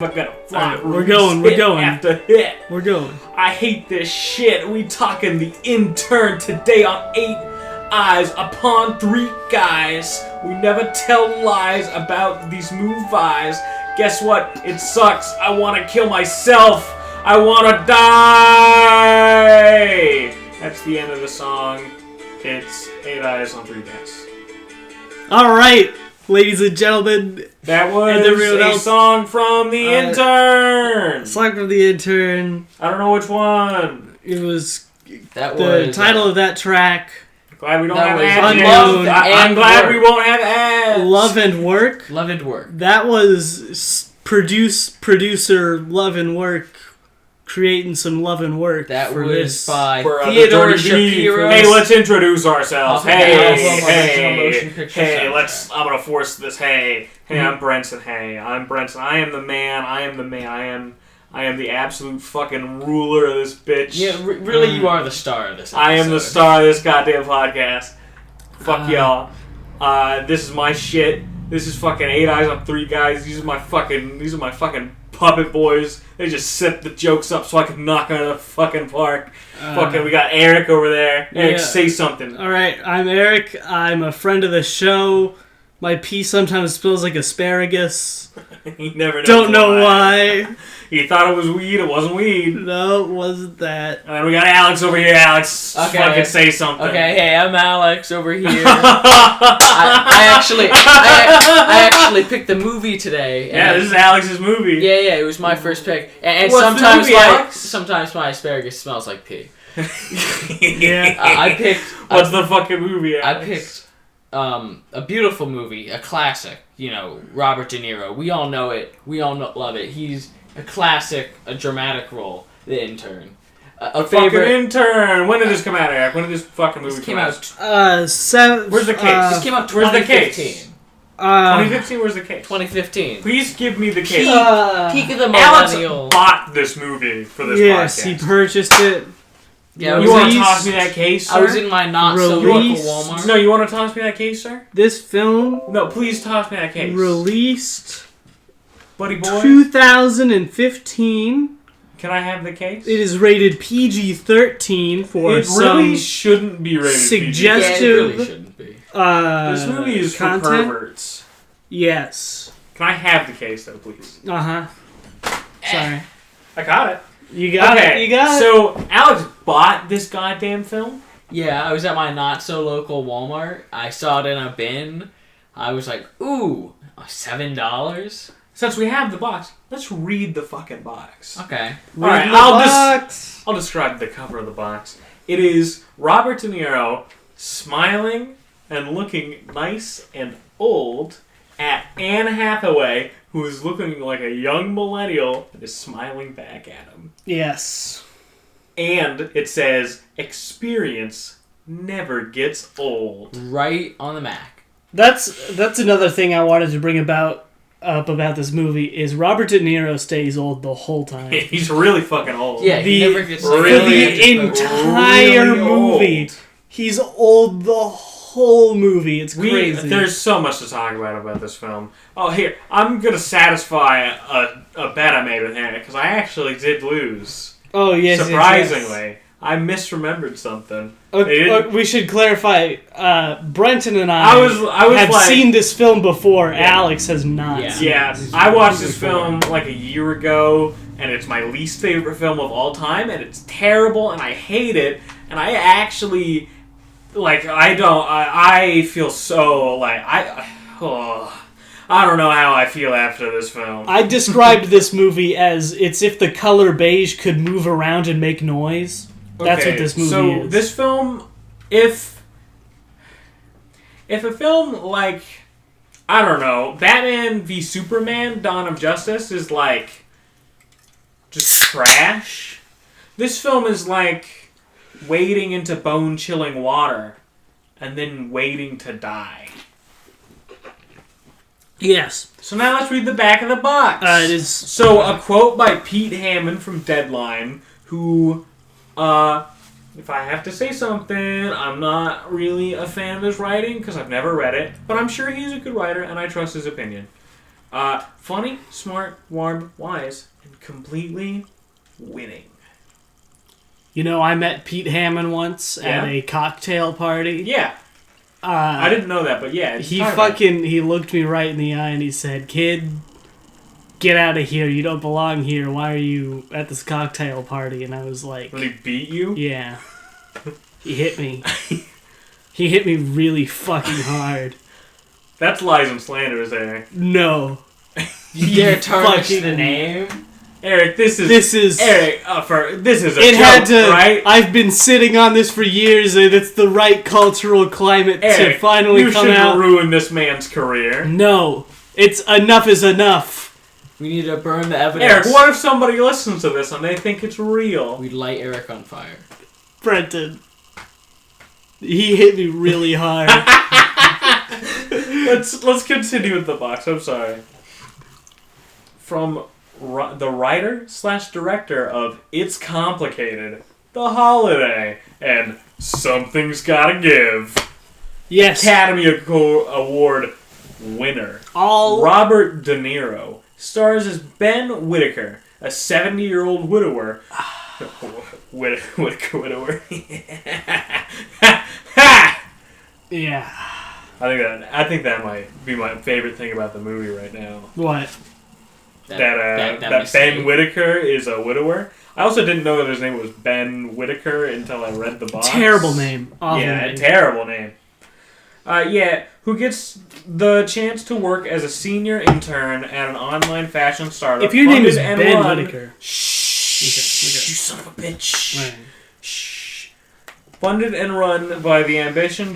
We're going. After hit. We're going. I hate this shit. We talking the intern today on 8 Eyes Upon 3 Guys. We never tell lies about these movies. Guess what? It sucks. I want to kill myself. I want to die. That's the end of the song. It's 8 Eyes on 3 Guys. All right, ladies and gentlemen. That was a song from the intern. Song from the intern. I don't know which one. It was the title of that track. Glad we don't have ads. Unknown. I'm glad we won't have ads. Love and Work. Love and Work. That was producer Love and Work creating some love and work. That for was this. by Theodore Shapiro. Hey, let's introduce ourselves. Hey, I'm gonna force this. Hey, I'm Brenton. Hey, I'm Brenton. I am the man. I am the absolute fucking ruler of this bitch. Yeah, really, you are the star of this episode. I am the star of this goddamn podcast. Fuck y'all. This is my shit. This is fucking 8 Eyes on 3 Guys. These are my fucking puppet boys. They just set the jokes up so I can knock out of the fucking park. We got Eric over there. Eric, say something. All right, I'm Eric. I'm a friend of the show. My pee sometimes smells like asparagus. You never know. Don't know why. He thought it was weed. It wasn't weed. No, it wasn't that. And then we got Alex over here. Alex, fucking say something. Okay, hey, I'm Alex over here. I actually picked the movie today. Yeah, this is Alex's movie. Yeah, it was my first pick. And What's sometimes my asparagus smells like pee. Yeah. I picked. What's the fucking movie, Alex? I picked a beautiful movie, a classic. You know, Robert De Niro. We all know it. We all love it. He's a classic, a dramatic role. The Intern. A favorite. Fucking Intern. When did this come out, Eric? When did this fucking movie come out? Where's the case? This came out 2015. 2015. Where's the case? 2015. Please give me the case. Peak of the millennial. Alex bought this movie for this podcast. Yes, he purchased it. Yeah, you want to toss me that case, sir? I was in my not-so-local Walmart. No, you want to toss me that case, sir? This film... No, please toss me that case. Released... Buddy boy? 2015. Can I have the case? It is rated PG-13 for It really shouldn't be rated suggestive... Yeah, it really shouldn't be. This movie is content? for perverts. Yes. Can I have the case, though, please? Uh-huh. Sorry. I got it. You got it. So, Alex bought this goddamn film? Yeah, I was at my not-so-local Walmart. I saw it in a bin. I was like, ooh, $7? Since we have the box, let's read the fucking box. Okay. Alright, I'll describe the cover of the box. It is Robert De Niro smiling and looking nice and old at Anne Hathaway, who is looking like a young millennial and is smiling back at him. Yes. And it says, experience never gets old. Right on the Mac. That's another thing I wanted to bring up about this movie is Robert De Niro stays old the whole time. He's really fucking old. Yeah, he never gets really the entire movie. Old. He's old the whole movie. It's crazy. There's so much to talk about this film. Oh, here, I'm going to satisfy a bet I made with Hannah, because I actually did lose. Oh, yes. Surprisingly. Yes. I misremembered something. We should clarify, Brenton and I have seen this film before. Yeah. Alex has not. Yeah, I watched this film like a year ago, and it's my least favorite film of all time, and it's terrible, and I hate it, and I actually... I feel so, I don't know how I feel after this film. I described this movie as it's if the color beige could move around and make noise. That's what this movie is. So, this film, if a film like, I don't know, Batman v Superman, Dawn of Justice is like, just trash, this film is like wading into bone-chilling water and then waiting to die. Yes. So now let's read the back of the box. It is... So a quote by Pete Hammond from Deadline, who, if I have to say something, I'm not really a fan of his writing because I've never read it, but I'm sure he's a good writer and I trust his opinion. Funny, smart, warm, wise, and completely winning. You know, I met Pete Hammond once at a cocktail party. Yeah. I didn't know that, but yeah. He looked me right in the eye and he said, "Kid, get out of here. You don't belong here. Why are you at this cocktail party?" And I was like... Did he beat you? Yeah. He hit me. He hit me really fucking hard. That's lies and slanders, Eric. No. You dare tarnish the name? Eric, this is Eric. This is a joke, right? I've been sitting on this for years, and it's the right cultural climate Eric, to finally come out. You shouldn't ruin this man's career. No, it's enough is enough. We need to burn the evidence. Eric, what if somebody listens to this and they think it's real? We'd light Eric on fire. Brenton, he hit me really hard. Let's continue with the box. I'm sorry. From the writer/director of It's Complicated, The Holiday, and Something's Gotta Give. Yes. Academy Award winner. Robert De Niro stars as Ben Whitaker, a 70-year-old widower. Widower. Yeah. I think that might be my favorite thing about the movie right now. What? That Ben Whitaker is a widower. I also didn't know that his name was Ben Whitaker until I read the box. Terrible name. Awful name. Terrible name. Who gets the chance to work as a senior intern at an online fashion startup. If your name is Ben Whitaker. Shh, you son of a bitch. Right. Shh. Funded and run by the ambitious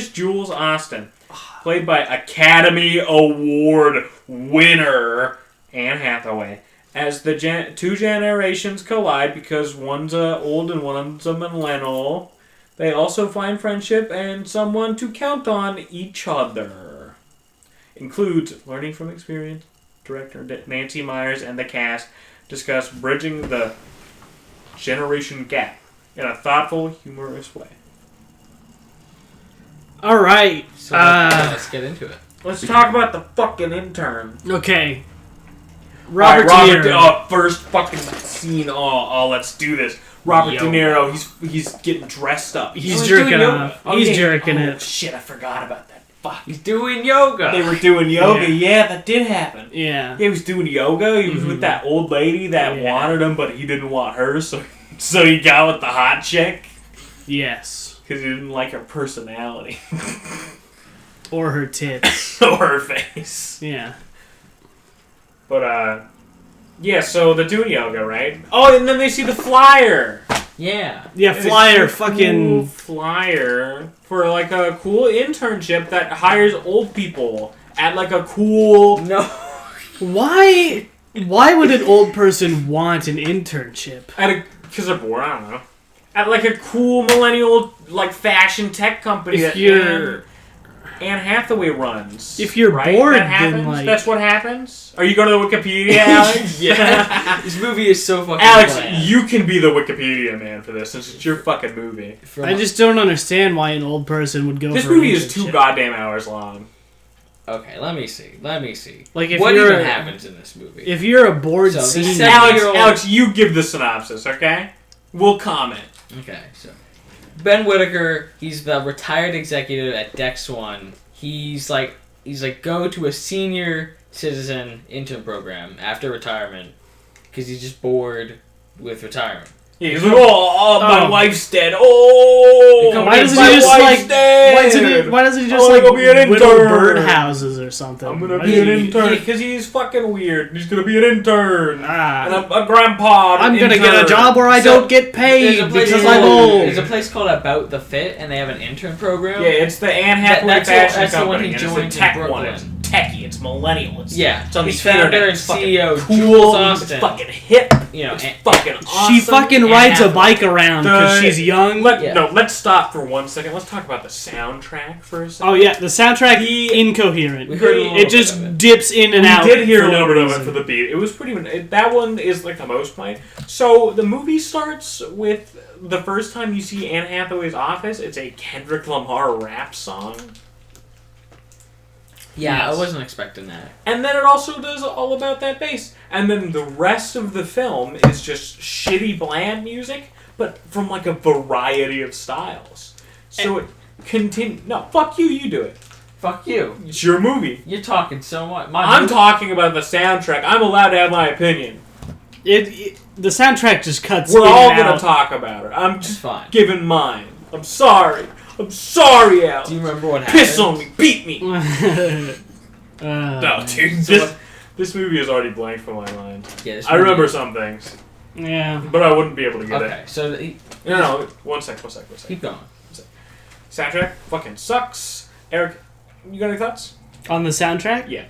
Jules Austin. Played by Academy Award winner Anne Hathaway. As the two generations collide because one's old and one's a millennial, they also find friendship and someone to count on each other. Includes learning from experience. Director Nancy Myers and the cast discuss bridging the generation gap in a thoughtful, humorous way. All right. So let's get into it. Let's talk about the fucking intern. Okay. Robert De Niro. First fucking scene. Let's do this. Robert De Niro. He's getting dressed up. He's jerking off. He's jerking it. Shit! I forgot about that. Fuck. He's doing yoga. They were doing yoga. Yeah, that did happen. Yeah. He was doing yoga. He was with that old lady that wanted him, but he didn't want her, so he got with the hot chick. Yes. Because he didn't like her personality. Or her tits. Or her face. Yeah. But, so they're doing yoga, right? Oh, and then they see the flyer. Yeah. Yeah, flyer, fucking... flyer for, like, a cool internship that hires old people at, like, a cool... No. Why would an old person want an internship? Because they're bored, I don't know. At, like, a cool millennial, like, fashion tech company that Anne Hathaway runs. If you're bored, then, like... That's what happens? Are you going to the Wikipedia, Alex? Yeah. This movie is so fucking Alex, bland. you can be the Wikipedia man for this, since it's your fucking movie. I just don't understand why an old person would go this for movie is 2 goddamn hours long. Okay, let me see. Like, if what even happens in this movie? If you're a bored senior... Alex, you give the synopsis, okay? We'll comment. Okay, so Ben Whitaker, he's the retired executive at Dex One. He's like go to a senior citizen intern program after retirement because he's just bored with retirement. Yeah, he's like, my wife's dead. Why doesn't he just whittle birdhouses or something? I'm gonna be an intern because he's fucking weird. He's gonna be an intern and a grandpa. I'm gonna get a job where I don't get paid because I'm old. There's a place called About the Fit, and they have an intern program. Yeah, it's the Anne Hathaway fashion company. That's the one he joined it's the tech in one. It's techie. It's millennial. It's on he's the internet. Founder and it's CEO cool. Jules Austin. It's fucking hip. It's fucking awesome. She fucking rides a bike around because she's young. Let's stop for 1 second. Let's talk about the soundtrack for a second. Oh yeah, the soundtrack incoherent. We heard it just dips in and out. We did hear a little bit of it for the beat. It was pretty. That one is like the most played. So the movie starts with the first time you see Anne Hathaway's office. It's a Kendrick Lamar rap song. Yeah, Yes. I wasn't expecting that. And then it also does All About That Bass. And then the rest of the film is just shitty, bland music, but from like a variety of styles. So it No, fuck you, you do it. Fuck you. It's your movie. You're talking so much. I'm talking about the soundtrack. I'm allowed to have my opinion. The soundtrack just cuts. We're in all and gonna out. talk about it. I'm just fine. giving mine. I'm sorry, Al. Do you remember what happened? Piss on me, beat me. No, No, dude. This movie is already blank from my mind. Yeah, this I remember some things, Yeah. but I wouldn't be able to get Okay, so it. No, one sec. keep going. Soundtrack fucking sucks. Eric, you got any thoughts? On the soundtrack? Yeah.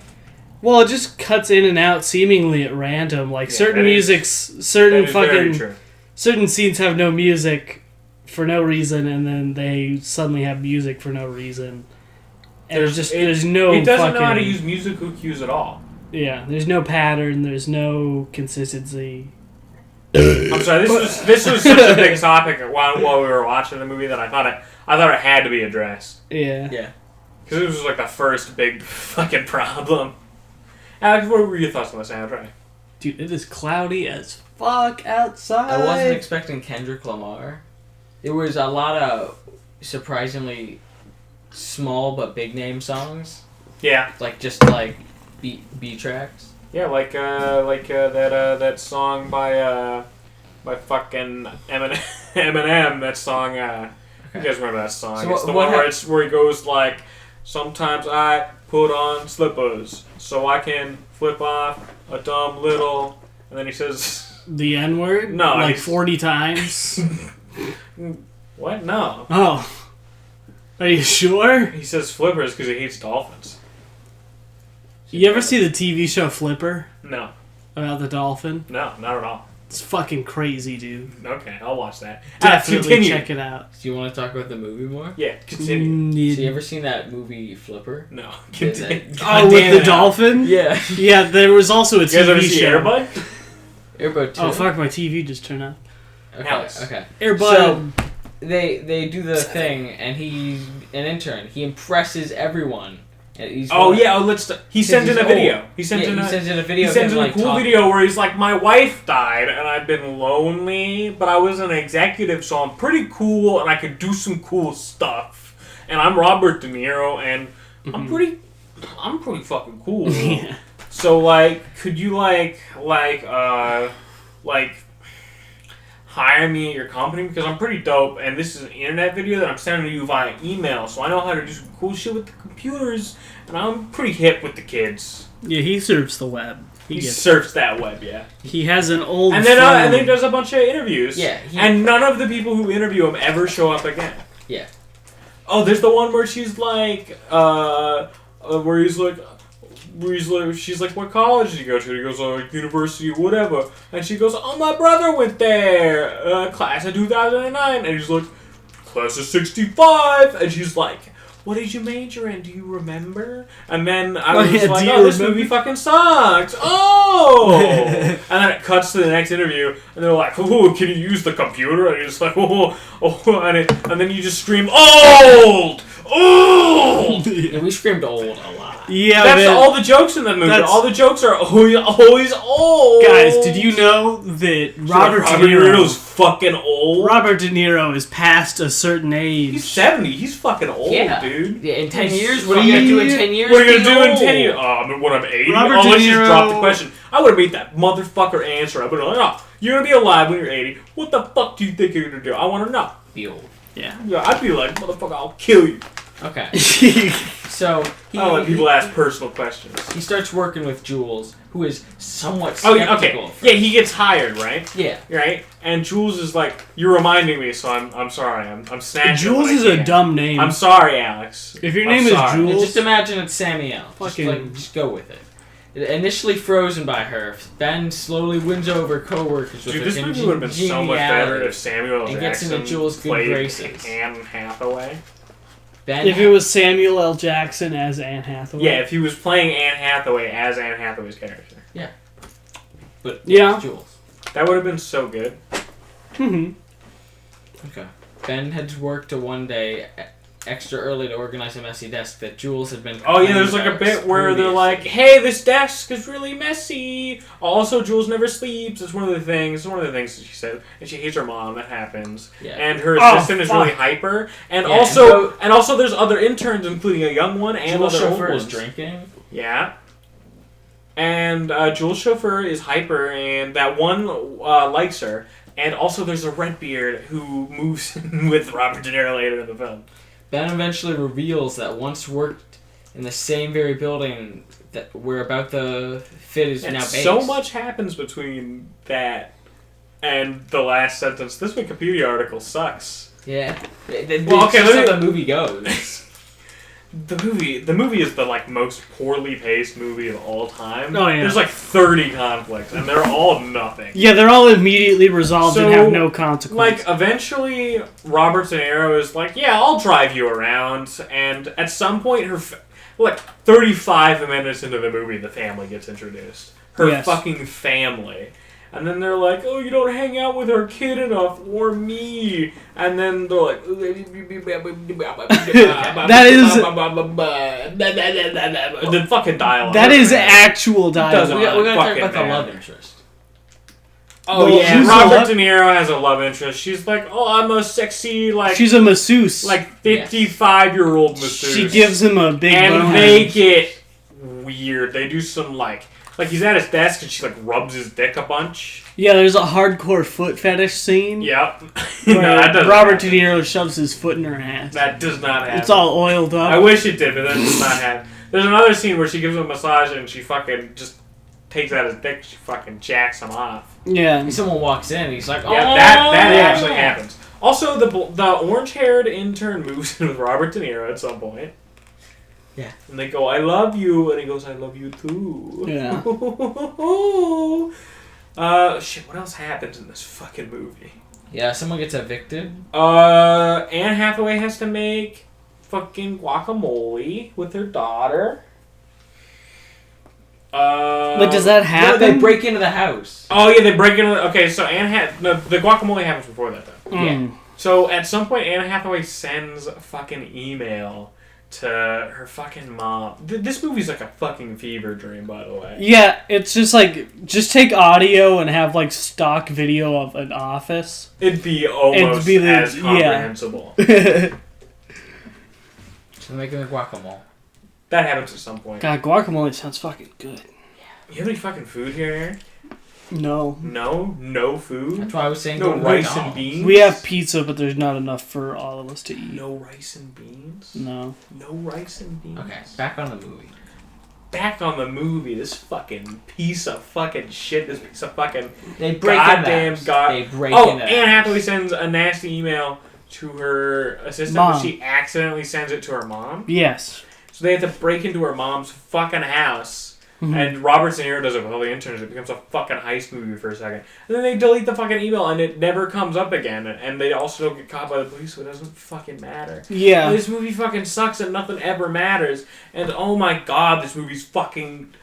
Well, it just cuts in and out seemingly at random. Like Yeah, certain that is- music's, certain That is very fucking, true. certain scenes have no music for no reason, and then they suddenly have music for no reason. And there's no. It doesn't fucking, know how to use musical cues at all. Yeah, there's no pattern. There's no consistency. I'm sorry. This was such a big topic while we were watching the movie that I thought it had to be addressed. Yeah. Yeah. Because it was like the first big fucking problem. Alex, what were your thoughts on the soundtrack? Dude, it is cloudy as fuck outside. I wasn't expecting Kendrick Lamar. There was a lot of surprisingly small but big name songs. Yeah. Like just like B tracks. Yeah, like that song by fucking Eminem. That song. You guys remember that song? So it's the one where he goes like, "Sometimes I put on slippers so I can flip off a dumb little," and then he says, The N word? No, Like he's- 40 times? "What? No." Oh. Are you sure? He says flippers because he hates dolphins. You ever see the TV show Flipper? No, About the dolphin? not at all. It's fucking crazy, dude. Okay, I'll watch that. Definitely Continue. check it out. Do you want to talk about the movie more? Yeah, continue. So you ever seen that movie Flipper? No, Yeah, continue. that- Oh, God with damn the it, dolphin? Yeah. Yeah, there was also a You guys ever TV see show. Airbud? Airbud 2. Oh, fuck, my TV just turned on. Okay. Alex. Okay. Airbud. So they do the thing, and he's an intern. He impresses everyone. And he's Oh yeah, he sends in he's a video. old. He sends Yeah, in he a sends in a he video. sends of in him, a cool talking. video where he's like, "My wife died and I've been lonely, but I was an executive, so I'm pretty cool and I could do some cool stuff. And I'm Robert De Niro and I'm pretty fucking cool. Yeah. So like, could you like hire me at your company because I'm pretty dope and this is an internet video that I'm sending to you via email, so I know how to do some cool shit with the computers and I'm pretty hip with the kids." Yeah, he surfs the web. He gets surfs that web, yeah. He has an old And then phone. he does a bunch of interviews. Yeah, and none of the people who interview him ever show up again. Yeah. Oh, there's the one where she's like, she's like, "What college did you go to?" He goes, "University, whatever." And she goes, "Oh, my brother went there, class of 2009." And he's like, "Class of 65." And she's like, "What did you major in? Do you remember?" And then I was Yeah, like, do you "Oh, this remember?" movie fucking sucks." Oh! And then it cuts to the next interview, and they're like, "Oh, can you use the computer?" And he's like, "Oh, and then you just scream, "Old! Old!" Yeah, we screamed old a lot. Yeah, That's man. all the jokes in the movie. That's- All the jokes are always old. Guys, did you know that Robert De Niro's Niro... fucking old? Robert De Niro is past a certain age. He's 70. He's fucking old, Yeah. dude. Yeah, in 10 years? What are you going to do in 10 years? What are you Be gonna do in old? 10 years? When I'm 80? Robert Oh, De let's just Niro- drop the question. I would have made that motherfucker answer. I would have been like, "Oh, you're gonna be alive when you're 80. What the fuck do you think you're gonna do? I want to know." Be old. Yeah. Yeah, I'd be like, "Motherfucker, I'll kill you." Okay. So I don't let people ask personal questions. he starts working with Jules, who is somewhat Oh, skeptical. okay. Yeah, he gets hired, right? Yeah. Right? And Jules is like, "You're reminding me, so I'm sorry. I'm snatching." Jules what I is a can." dumb name. I'm sorry, Alex. If your I'm name is sorry. Jules- And just imagine it's Samuel. Fucking- Just go with it. Initially frozen by her, Ben slowly wins over co-workers with Dude, her this movie would have been so much better congeniality. if Samuel And gets Jackson into Jules' good played graces. Anne Hathaway. Ben If it was Samuel L. Jackson as Anne Hathaway. Yeah, if he was playing Anne Hathaway as Anne Hathaway's character. but Yeah. Jules. That would have been so good. Mhm. Okay. Ben heads work to one day extra early to organize a messy desk that Jules had been. Oh yeah, there's like a bit where they're like, "Hey, this desk is really messy." Also, Jules never sleeps. It's one of the things. It's one of the things that she said, and she hates her mom. That happens. Yeah. And her assistant is really hyper. And also, there's other interns, including a young one and Jules' other old chauffeur is ones. drinking. Yeah. And Jules' chauffeur is hyper, and that one likes her. And also, there's a Redbeard who moves in with Robert De Niro later in the film. Ben eventually reveals that once worked in the same very building that where About the Fit is now based. So much happens between that and the last sentence. This Wikipedia article sucks. Yeah. Well, okay, that's how the movie goes. The movie is the most poorly paced movie of all time. Oh, yeah. There's 30 conflicts, and they're all nothing. Yeah, they're all immediately resolved and have no consequence. Eventually, Robert De Niro is like, "Yeah, I'll drive you around," and at some point, 35 minutes into the movie, the family gets introduced. Her fucking family. And then they're like, "Oh, you don't hang out with our kid enough, or me." And then they're like, that is the fucking dialogue. That is actual dialogue. We're gonna talk about the love interest. Oh yeah, Robert De Niro has a love interest. She's like, "Oh, I'm a sexy She's a masseuse, 55-year-old masseuse." She gives him a big and they get weird. They do some he's at his desk and she rubs his dick a bunch. Yeah, there's a hardcore foot fetish scene. Yep. Where Robert De Niro shoves his foot in her ass. That does not happen. It's all oiled up. I wish it did, but that does not happen. There's another scene where she gives him a massage and she fucking just takes out his dick. She fucking jacks him off. Yeah. And someone walks in and he's like, "Oh, yeah, that actually happens." Also, the orange-haired intern moves in with Robert De Niro at some point. Yeah. And they go, "I love you," and he goes, "I love you too." Yeah. Shit, what else happens in this fucking movie? Yeah, someone gets evicted. Anne Hathaway has to make fucking guacamole with her daughter. But does that happen? No, they break into the house. Oh yeah, they break into. Okay, so the guacamole happens before that though. Yeah. So at some point, Anne Hathaway sends a fucking email to her fucking mom. This movie's like a fucking fever dream, by the way. Yeah, it's just take audio and have stock video of an office. It'd be almost as comprehensible. Yeah. So they're making the guacamole. That happens at some point. God, guacamole sounds fucking good. You have any fucking food here, Aaron? No. No food? That's why I was saying no rice and beans? We have pizza, but there's not enough for all of us to eat. No rice and beans? No. No rice and beans? Okay, back on the movie. Back on the movie. This fucking piece of fucking shit. This piece of fucking They break goddamn in god. They break Anne in Hathaway sends a nasty email to her assistant, but she accidentally sends it to her mom. Yes. So they have to break into her mom's fucking house. Mm-hmm. And Robert De Niro does it with all the interns. It becomes a fucking heist movie for a second. And then they delete the fucking email and it never comes up again. And they also don't get caught by the police, so it doesn't fucking matter. Yeah. And this movie fucking sucks and nothing ever matters. And oh my god, this movie's fucking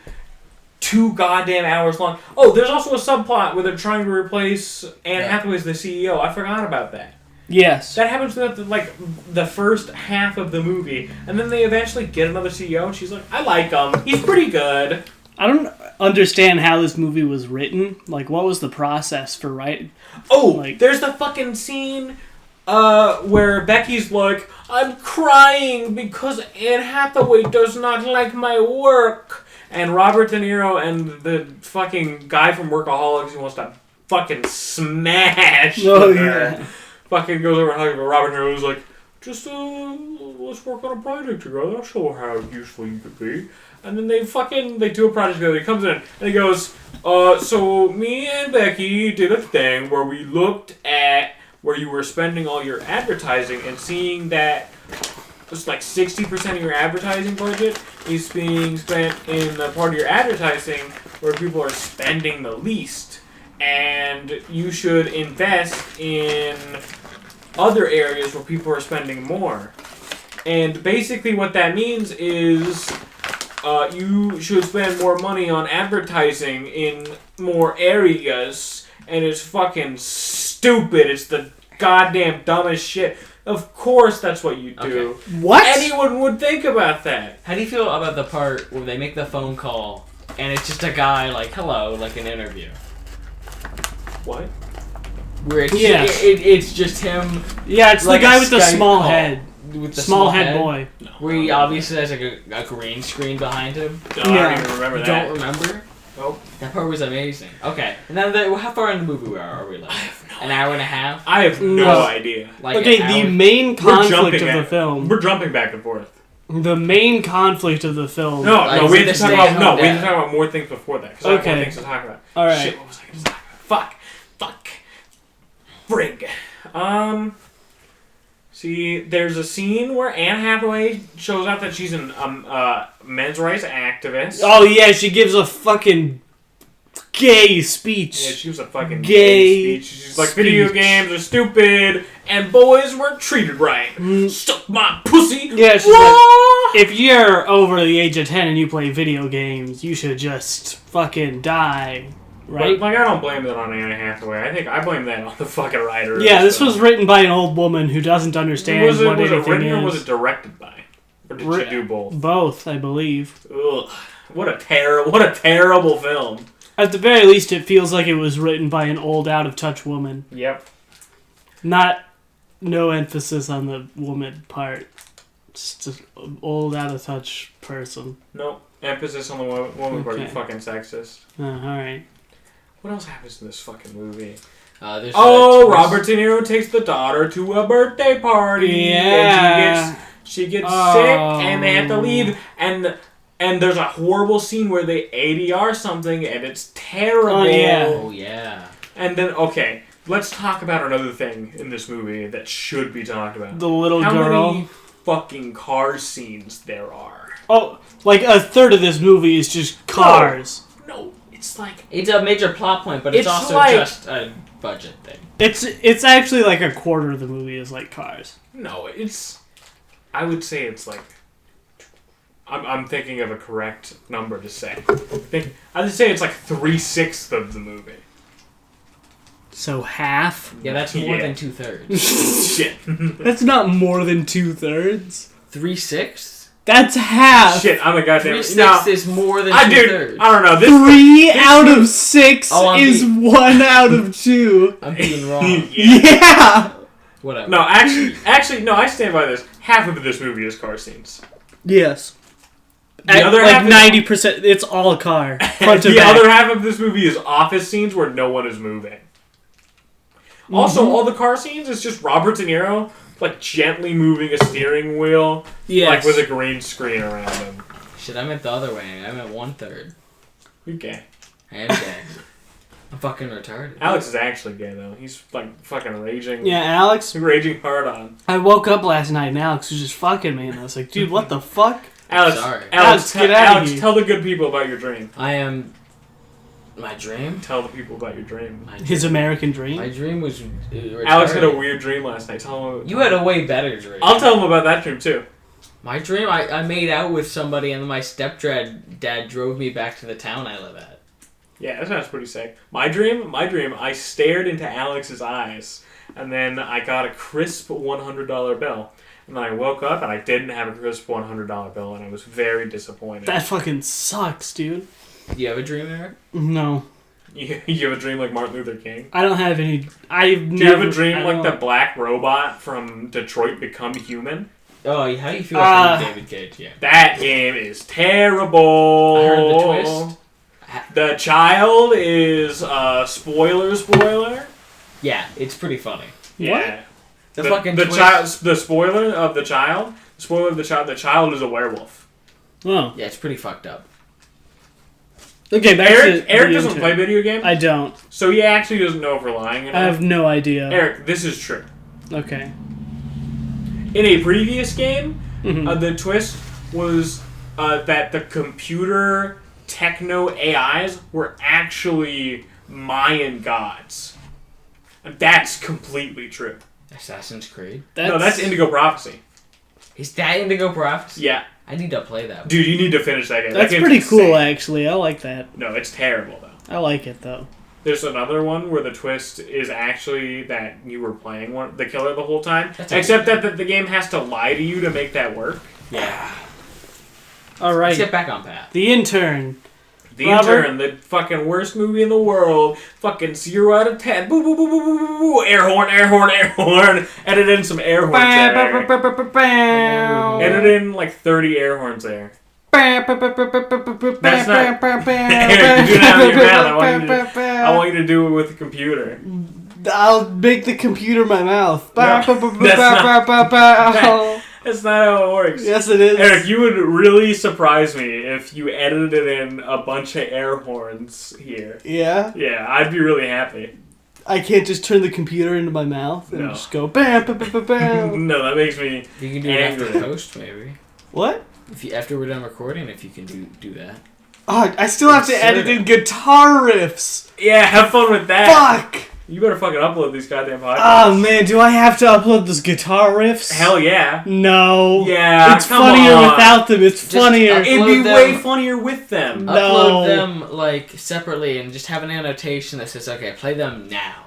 2 goddamn hours long. Oh, there's also a subplot where they're trying to replace Anne Hathaway as the CEO. I forgot about that. Yes. That happens throughout the first half of the movie, and then they eventually get another CEO, and she's like, "I like him. He's pretty good." I don't understand how this movie was written. What was the process for writing? Oh, there's the fucking scene where Becky's like, "I'm crying because Anne Hathaway does not like my work," and Robert De Niro and the fucking guy from Workaholics who wants to fucking smash her. Fucking goes over and hugs, but Robert De Niro's like, "Just let's work on a project together. I'll show her how useful you could be." And then they do a project together. He comes in and he goes, "So me and Becky did a thing where we looked at where you were spending all your advertising and seeing that it's 60% of your advertising budget is being spent in the part of your advertising where people are spending the least, and you should invest in other areas where people are spending more." And basically what that means is you should spend more money on advertising in more areas, and it's fucking stupid. It's the goddamn dumbest shit. Of course that's what you do. Okay. What? Anyone would think about that. How do you feel about the part where they make the phone call and it's just a guy like, hello, like an interview? What? Where it's, Yeah. it's just him. Yeah, it's like the guy a with the Skype small call. head. With the Small head boy. No. Where he obviously has like a green screen behind him. No, I Yeah. don't even remember You that. don't remember? Nope. That part was amazing. Okay, and then how far in the movie are we? Like an hour and a half? I have no No. idea. Like Okay, an the hour? main We're conflict jumping of the at- film. We're jumping back and forth. The main conflict of the film. No, Like, no, we with have to the talk about stay-at-home we have to dad. talk about more things before that. Because I have more Okay. things to talk about. All right. Shit, what was I going to talk about? Fuck. Frig. See, there's a scene where Anne Hathaway shows out that she's a men's rights activist. Oh yeah, she gives a fucking gay speech. Yeah, she was a fucking Gay speech. She's like, video speech. games are stupid, and boys weren't treated right. Suck my pussy. Yeah, she's Wah! like, if you're over the age of 10 and you play video games, you should just fucking die, right? But, like, I don't blame that on Anne Hathaway. I blame that on the fucking writer. Yeah, this So. was written by an old woman who doesn't understand Was it what anything written is. or was it directed by? Or did she do both? Both, I believe. Ugh. What a terrible film. At the very least, it feels like it was written by an old, out-of-touch woman. Yep. No emphasis on the woman part. Just an old, out-of-touch person. No emphasis on the woman part, you Okay. fucking sexist. Alright. What else happens in this fucking movie? There's Oh, Robert De Niro takes the daughter to a birthday party. Yeah. And she gets sick and they have to leave. And there's a horrible scene where they ADR something and it's terrible. Oh, yeah. Oh, yeah. And then, okay, let's talk about another thing in this movie that should be talked about. The little How girl. many fucking car scenes there are? Oh, like a third of this movie is just cars. No, it's like... It's a major plot point, but it's It's also like- just a budget thing. It's actually like a quarter of the movie is like cars. No, it's... I would say it's like... I'm thinking of a correct number to say. I would say it's like 3/6 of the movie. So half? Yeah, that's more Yeah. than 2/3. Shit. That's not more than 2/3. 3/6? That's half. Shit, I'm a goddamn... 3/6 is more than I 2/3. dude, I don't know. Three out of six Oh, I'm is one out of two. I'm being wrong. Yeah. Yeah. Whatever. No, actually, no, I stand by this. Half of this movie is car scenes. Yes. The other half like is- 90%. It's all car. Front to the back. other half of this movie is office scenes where no one is moving. Also, all the car scenes is just Robert De Niro, like, gently moving a steering wheel, Yes. like, with a green screen around him. Shit, I meant the other way. I meant 1/3. You're gay. I am gay. I'm fucking retarded. Alex is actually gay, though. He's, like, fucking raging. Yeah, Alex. Raging hard on. I woke up last night and Alex was just fucking me, and I was like, dude, what the fuck? Alex, Sorry. Alex, get outta Alex, here. tell the good people about your dream. I am... My dream? Tell the people about your dream. My His dream. American My dream. dream was Alex had a retarded. weird dream last night. Tell him. You had a way better dream. I'll tell him about that dream, too. My dream, I made out with somebody and my stepdad drove me back to the town I live at. Yeah, that sounds pretty sick. My dream, I stared into Alex's eyes, and then I got a crisp $100 bill. And then I woke up, and I didn't have a crisp $100 bill, and I was very disappointed. That fucking sucks, dude. Do you have a dream, Eric? No. You have a dream like Martin Luther King? I don't have any. I've Do you have a dream like the black robot from Detroit become human? Oh, how do you feel about David Cage? Yeah. That game is terrible. I heard the twist. The child is, spoiler. Yeah, it's pretty funny. Yeah. The fucking the twist. child, the spoiler of the child. Spoiler of the child. The child is a werewolf. Oh. Yeah, it's pretty fucked up. Okay, back Eric to Eric the doesn't intern. play video games, I don't. so he actually doesn't know if we're lying. I have no idea. Eric, this is true. Okay. In a previous game, Mhm. the twist was that the computer techno AIs were actually Mayan gods. And that's completely true. Assassin's Creed. No, that's Indigo Prophecy. Is that Indigo Prophecy? Yeah. I need to play that. Dude, you need to finish that game. That's that game's pretty insane. cool, actually. I like that. No, it's terrible, though. I like it, though. There's another one where the twist is actually that you were playing the killer the whole time. Except that the game has to lie to you to make that work. Yeah. All right. Let's get back on path. The Intern. The Intern, the fucking worst movie in the world. Fucking 0 out of 10. Boo, boo, boo, boo, boo, boo, boo. Air horn, air horn, air horn. Edit in some air horns there. Edit in like 30 air horns there. That's not... Eric, you do that with your mouth. I want you to do it with the computer. I'll make the computer my mouth. That's not how it works. Yes, it is. Eric, you would really surprise me if you edited in a bunch of air horns here. Yeah? Yeah, I'd be really happy. I can't just turn the computer into my mouth and just go bam, bam, bam, bam. No, that makes me You can do it after the post, maybe. What? After we're done recording, if you can do that. Oh, I still have to edit in guitar riffs. Yeah, have fun with that. Fuck! You better fucking upload these goddamn podcasts. Oh man, do I have to upload those guitar riffs? Hell yeah. No. Yeah, it's funnier without them. It's Just funnier. It'd be way funnier with them. No. Upload them like separately and just have an annotation that says, "Okay, play them now."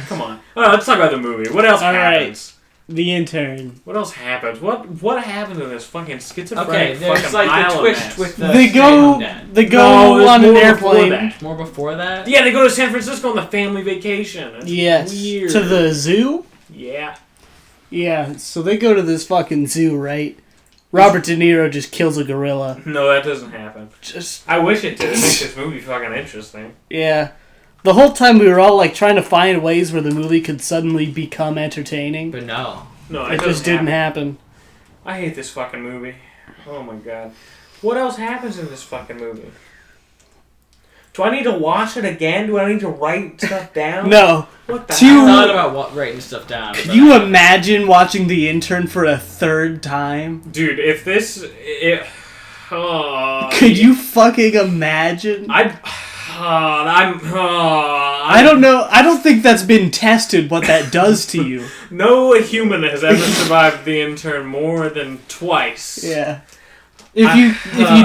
Come on. All right, let's talk about the movie. What else happens? The Intern. What else happens? What happens in this fucking schizophrenic Okay, there's fucking like pile the of twist mess? with the They go No, on an there's more before airplane. that. more before that. Yeah, they go to San Francisco on the family vacation. That's weird. To the zoo? Yeah. Yeah, so they go to this fucking zoo, right? Robert De Niro just kills a gorilla. No, that doesn't happen. I wish it did. It makes this movie fucking interesting. Yeah. The whole time we were all like trying to find ways where the movie could suddenly become entertaining. But no. No, it just didn't happen. I hate this fucking movie. Oh my god. What else happens in this fucking movie? Do I need to watch it again? Do I need to write stuff down? No. What the I hell? thought about writing stuff down. Could you imagine watching The Intern for a third time? Dude, if this... Could you fucking imagine? I don't know. I don't think that's been tested what that does to you. No human has ever survived The Intern more than twice. Yeah. If you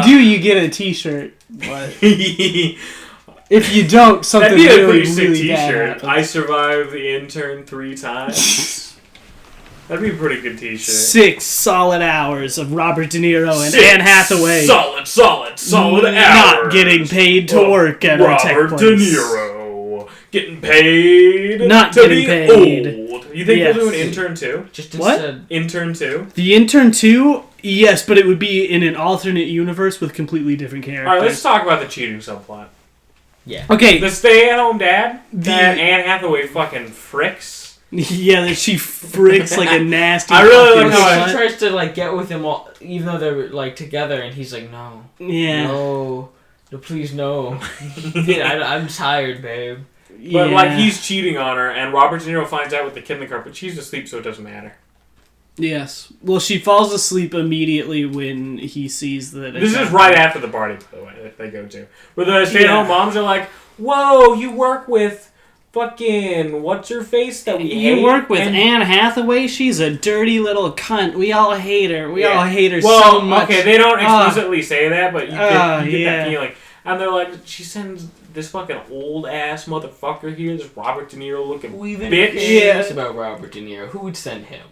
do, you get a T-shirt. But if you don't, something that'd be a really, pretty sick really bad T-shirt. happens. I survived The Intern 3 times. That'd be a pretty good T-shirt. 6 solid hours of Robert De Niro and 6 Anne Hathaway. Solid hours. Not getting paid to work at a tech Robert place. De Niro getting paid. Not to getting be paid. Old. You think Yes. they'll do an Intern 2? Just What? instead. Intern 2? The Intern 2? Yes, but it would be in an alternate universe with completely different characters. Alright, let's talk about the cheating subplot. Yeah. Okay. The stay-at-home dad that Anne Hathaway fucking fricks. Yeah, that she freaks like a nasty. I really fucking like how She slut. tries to like get with him, all, even though they're like together, and he's like, "No, Yeah. no, please no." Yeah, I'm tired, babe. But like he's cheating on her, and Robert De Niro finds out with the kid in the car, but she's asleep, so it doesn't matter. Yes. Well, she falls asleep immediately when he sees that. This is right after the party, by the way, that they go to. Where the stay-at-home moms are like, "Whoa, you work with fucking what's-her-face that we hate?" You work with and Anne Hathaway? She's a dirty little cunt. We all hate her. We all hate her well, so much. okay, they don't explicitly say that, but you get that yeah. feeling. And they're like, she sends this fucking old-ass motherfucker here, this Robert De Niro-looking bitch. Cares about Robert De Niro. Who would send him?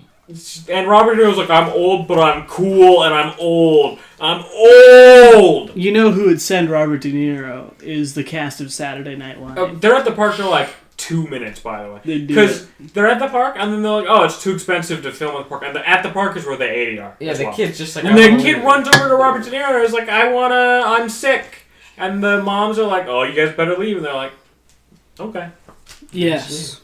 And Robert De Niro's like, "I'm old, but I'm cool, and I'm old. I'm old!" You know who would send Robert De Niro is the cast of Saturday Night Live. They're at the park for like 2 minutes, by the way. Because they're at the park, and then they're like, "Oh, it's too expensive to film at the park." And at the park is where the 80 are. Yeah, the kid's just like... And the kid runs over to Robert De Niro and is like, I'm sick. And the moms are like, "Oh, you guys better leave." And they're like, "Okay." Yes.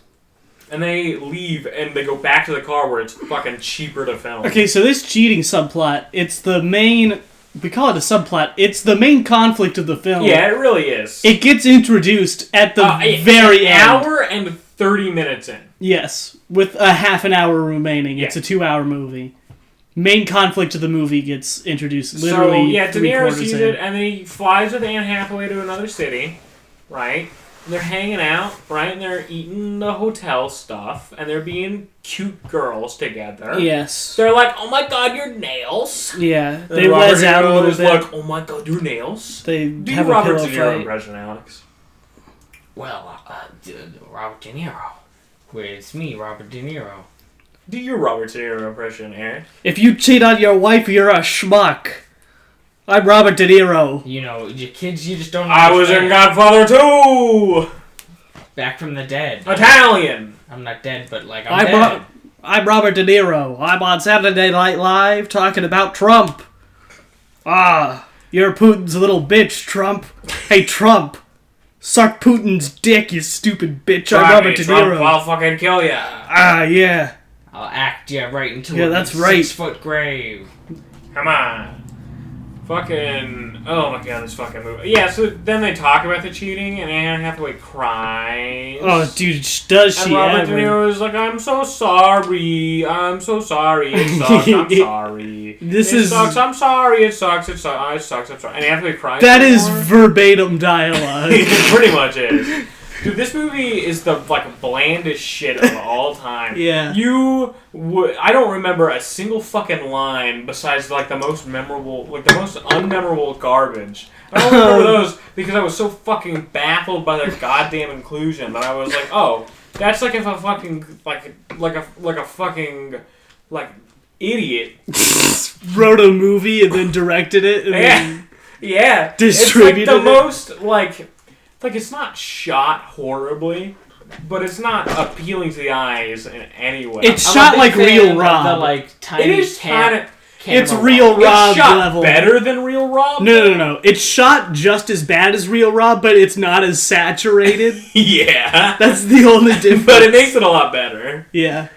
And they leave, and they go back to the car where it's fucking cheaper to film. Okay, so this cheating subplot, it's the main... We call it a subplot. It's the main conflict of the film. Yeah, it really is. It gets introduced at the very end. An hour and 30 minutes in. Yes, with a half an hour remaining. It's a 2-hour movie. Main conflict of the movie gets introduced literally De Niro 3/4 sees in. it, and then he flies with Anne Hathaway to another city, right? And they're hanging out, right? And they're eating the hotel stuff, and they're being cute girls together. Yes. They're like, "Oh my god, your nails!" Yeah, And they Robert les out a De Niro little is bit. like, "Oh my god, your nails!" They Do have you a Robert pillow De Niro fight. impression, Alex? Well, Robert De Niro. Where it's me, Robert De Niro. Do your Robert De Niro impression, Aaron? If you cheat on your wife, you're a schmuck. I'm Robert De Niro. You know, your kids, you just don't I was in Godfather 2! Back from the dead. Italian! I'm not dead, but like, I'm dead. I'm Robert De Niro. I'm on Saturday Night Live talking about Trump. You're Putin's little bitch, Trump. Hey, Trump. Suck Putin's dick, you stupid bitch. I'm Robert De Trump, Niro. I'll fucking kill ya. Yeah. I'll act you right into Yeah, a that's right. 6-foot grave. Come on. Fucking... Oh my god, this fucking movie. Yeah, so then they talk about the cheating, and Anne Hathaway cries. Oh, dude, does And she Robert ever? De Niro is like, I'm so sorry. I'm so sorry. It sucks. I'm sorry. It sucks. I'm sorry. It sucks. It sucks. It sucks. I'm sorry. And Hathaway cries. That is verbatim dialogue. It pretty much is. Dude, this movie is the blandest shit of all time. Yeah. I don't remember a single fucking line besides the most memorable, the most unmemorable garbage. I don't remember those because I was so fucking baffled by their goddamn inclusion that I was like, oh, that's like if a fucking like a fucking idiot Wrote a movie and then directed it. And then yeah, distributed it's it. the most it's not shot horribly, but it's not appealing to the eyes in any way. It's I'm shot a big like fan Real of Rob. The tiny It is kind of. It's camera Real roll. Rob It's shot level. better than Real Rob. No. It's shot just as bad as Real Rob, but it's not as saturated. Yeah, That's the only difference. but it makes it a lot better. Yeah.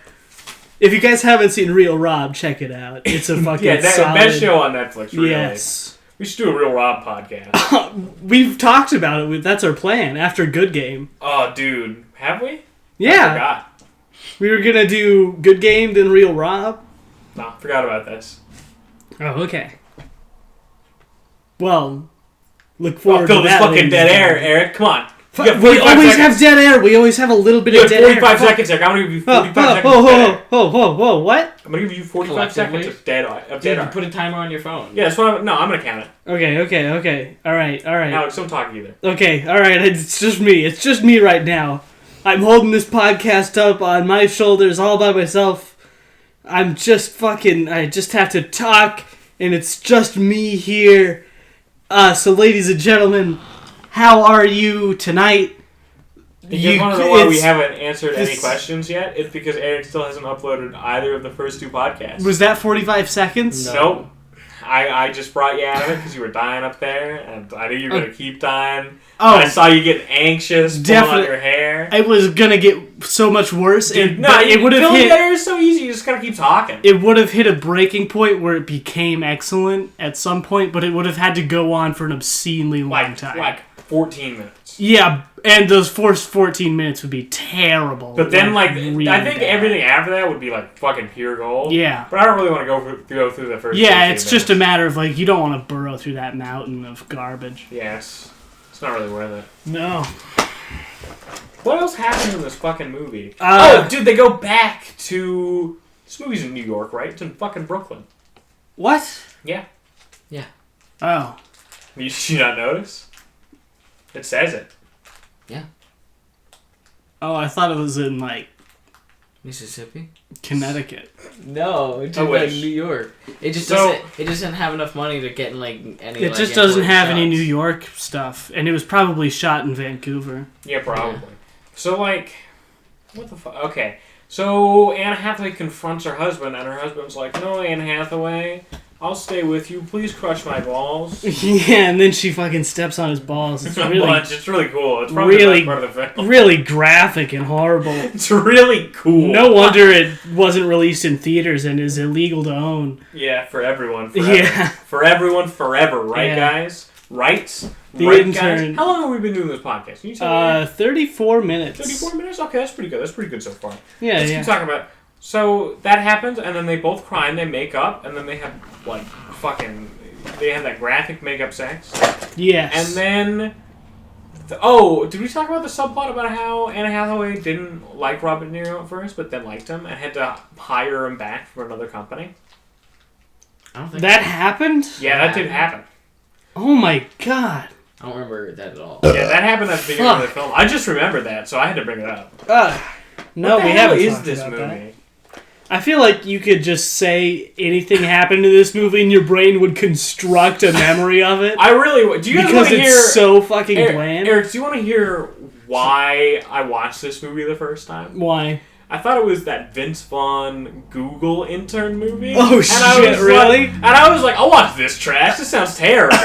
If you guys haven't seen Real Rob, check it out. It's a fucking Yeah, solid... best show on Netflix. Really. Yes. We should do a Real Rob podcast. We've talked about it. That's our plan after Good Game. Oh, dude, have we? I Yeah. forgot. We were going to do Good Game, then Real Rob. No, forgot about this. Oh, okay. Well, look forward Fill to this that. fucking ladies dead and air, gentlemen. Eric. Come on. You got We 45 always seconds. have dead air. We always have a little bit You of have dead 45 air. seconds, Eric. I'm gonna give you 45 seconds of dead air. Whoa, what? I'm gonna give you 45 seconds of dead air. Dude, you put a timer on your phone. Yeah, that's what I'm gonna count it. Okay. All right. Alex, don't talk either. Okay, all right. It's just me. It's just me right now. I'm holding this podcast up on my shoulders all by myself. I'm just fucking... I just have to talk, and it's just me here. So, ladies and gentlemen, how are you tonight? You want to know why we haven't answered any questions yet? It's because Eric still hasn't uploaded either of the first two podcasts. Was that 45 seconds? Nope. I just brought you out of it because you were dying up there, and I knew you were going to keep dying. Oh, I saw you getting anxious, pulling out your hair. It was gonna get so much worse. Dude, it would have filming hit. there is so easy. You just gotta keep talking. It would have hit a breaking point where it became excellent at some point, but it would have had to go on for an obscenely long time. Like 14 minutes. Yeah, and those first 14 minutes would be terrible. But then, really I think bad. everything after that would be fucking pure gold. Yeah. But I don't really want to go through the first. Yeah, 15 it's just a minutes. matter of you don't want to burrow through that mountain of garbage. Yes. It's not really worth it. No. What else happens in this fucking movie? Dude, they go back to... This movie's in New York, right? It's in fucking Brooklyn. What? Yeah. Oh. Did you not notice? It says it. Oh, I thought it was in Mississippi? Connecticut. No, it's I in wish. New York. It just So- doesn't. It doesn't have enough money to get in any. It just doesn't important have any shots. New York stuff, and it was probably shot in Vancouver. Yeah, probably. So, what the fuck? Okay. So, Anne Hathaway confronts her husband, and her husband's like, no, Anne Hathaway, I'll stay with you. Please crush my balls. Yeah, and then she fucking steps on his balls. It's really, It's really cool. It's probably really- the best part of the film. really graphic and horrible. It's really cool. No wonder it wasn't released in theaters and is illegal to own. Yeah, for everyone. Forever. Yeah. For everyone, forever. Right, Yeah. guys? Right? The right, Intern. guys? How long have we been doing this podcast? Can you tell me? 34 minutes. 34 minutes? Okay, that's pretty good. That's pretty good so far. Yeah, Let's yeah. keep talking about... So, that happens, and then they both cry, and they make up, and then they have, fucking... They have that graphic make-up sex. Yes. And then Did we talk about the subplot about how Anne Hathaway didn't like Robert De Niro at first, but then liked him and had to hire him back from another company? I don't think That happened? Yeah, that did happen. Oh my god. I don't remember that at all. Yeah, that happened at the beginning of the film. I just remembered that, so I had to bring it up. No, what the we hell haven't. is talked this about movie? that. I feel like you could just say anything happened to this movie and your brain would construct a memory of it. I really do. You guys Because want to it's hear? so fucking bland. Eric, do you want to hear why I watched this movie the first time? Why? I thought it was that Vince Vaughn Google intern movie. Oh, and I shit, was really? and I was like, I'll watch this trash. This sounds terrible.